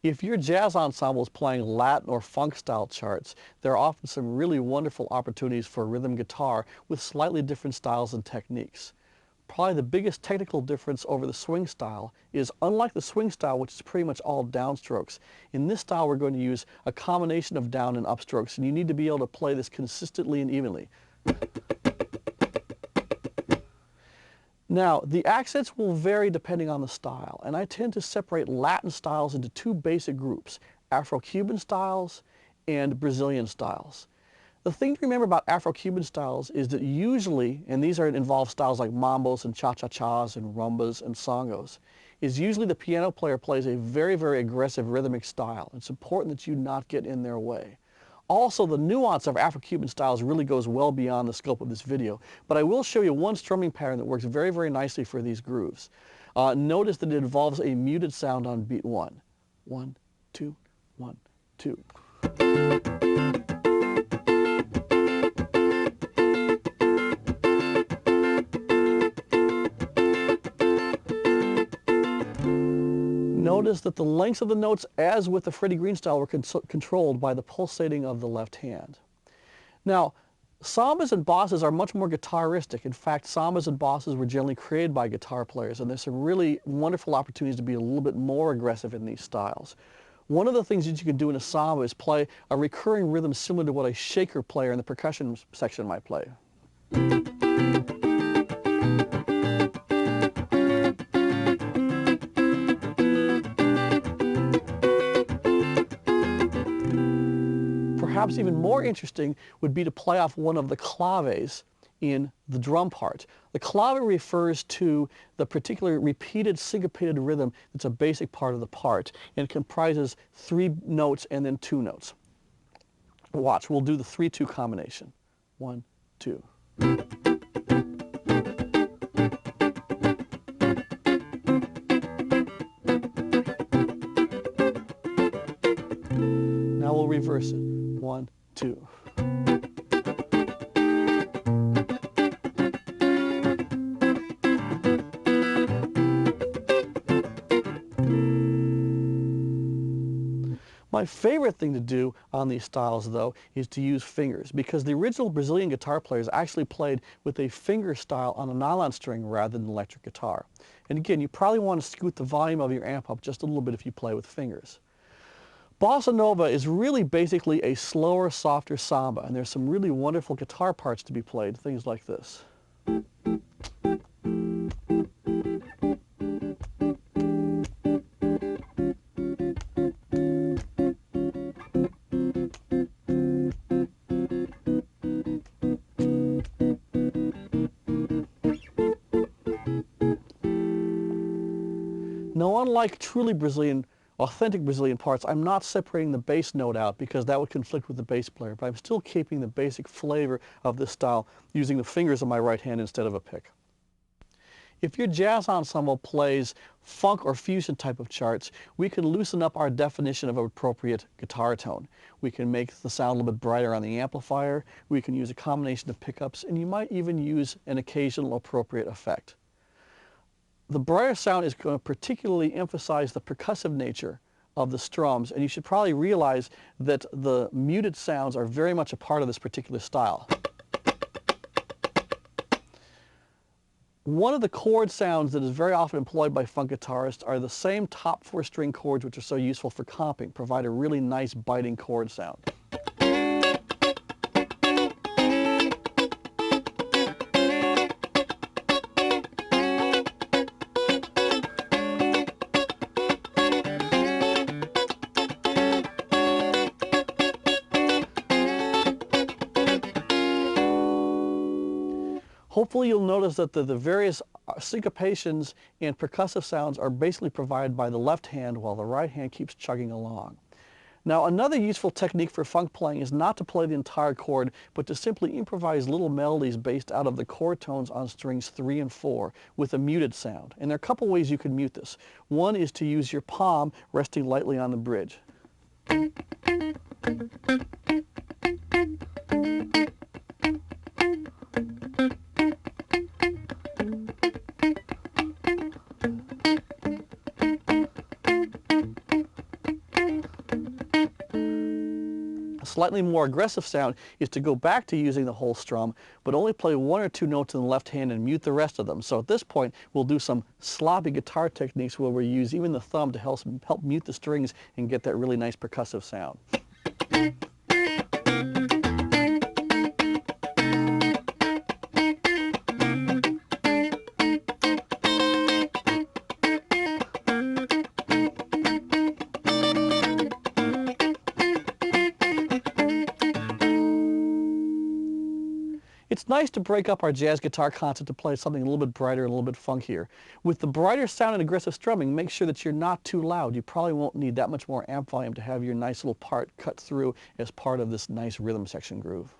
If your jazz ensemble is playing Latin or funk style charts, there are often some really wonderful opportunities for rhythm guitar with slightly different styles and techniques. Probably the biggest technical difference over the swing style is, unlike the swing style, which is pretty much all downstrokes, in this style we're going to use a combination of down and upstrokes, and you need to be able to play this consistently and evenly. Now, the accents will vary depending on the style, and I tend to separate Latin styles into two basic groups: Afro-Cuban styles and Brazilian styles. The thing to remember about Afro-Cuban styles is that usually, and these involve styles like mambos and cha-cha-chas and rumbas and songos, is usually the piano player plays a very, very aggressive rhythmic style. It's important that you not get in their way. Also, the nuance of Afro-Cuban styles really goes well beyond the scope of this video, but I will show you one strumming pattern that works very, very nicely for these grooves. Notice that it involves a muted sound on beat 1. 1, 2, 1, 2. Notice that the lengths of the notes, as with the Freddie Green style, were controlled by the pulsating of the left hand. Now, sambas and bosses are much more guitaristic. In fact, sambas and bosses were generally created by guitar players, and there's some really wonderful opportunities to be a little bit more aggressive in these styles. One of the things that you can do in a samba is play a recurring rhythm similar to what a shaker player in the percussion section might play. Perhaps even more interesting would be to play off one of the claves in the drum part. The clave refers to the particular repeated syncopated rhythm that's a basic part of the part, and it comprises 3 notes and then 2 notes. Watch, we'll do the 3-2 combination. 1, 2. Now we'll reverse it. 1, 2. My favorite thing to do on these styles, though, is to use fingers, because the original Brazilian guitar players actually played with a finger style on a nylon string rather than electric guitar. And again, you probably want to scoot the volume of your amp up just a little bit if you play with fingers. Bossa Nova is really basically a slower, softer samba, and there's some really wonderful guitar parts to be played, things like this. Now, unlike truly authentic Brazilian parts, I'm not separating the bass note out because that would conflict with the bass player, but I'm still keeping the basic flavor of this style using the fingers of my right hand instead of a pick. If your jazz ensemble plays funk or fusion type of charts, we can loosen up our definition of an appropriate guitar tone. We can make the sound a little bit brighter on the amplifier, we can use a combination of pickups, and you might even use an occasional appropriate effect. The brighter sound is going to particularly emphasize the percussive nature of the strums, and you should probably realize that the muted sounds are very much a part of this particular style. One of the chord sounds that is very often employed by funk guitarists are the same top 4 string chords which are so useful for comping, provide a really nice biting chord sound. Hopefully you'll notice that the various syncopations and percussive sounds are basically provided by the left hand while the right hand keeps chugging along. Now, another useful technique for funk playing is not to play the entire chord, but to simply improvise little melodies based out of the chord tones on strings 3 and 4 with a muted sound. And there are a couple ways you can mute this. One is to use your palm resting lightly on the bridge. slightly more aggressive sound is to go back to using the whole strum, but only play 1 or 2 notes in the left hand and mute the rest of them. So at this point, we'll do some sloppy guitar techniques where we use even the thumb to help mute the strings and get that really nice percussive sound. It's nice to break up our jazz guitar concert to play something a little bit brighter, a little bit funkier. With the brighter sound and aggressive strumming, make sure that you're not too loud. You probably won't need that much more amp volume to have your nice little part cut through as part of this nice rhythm section groove.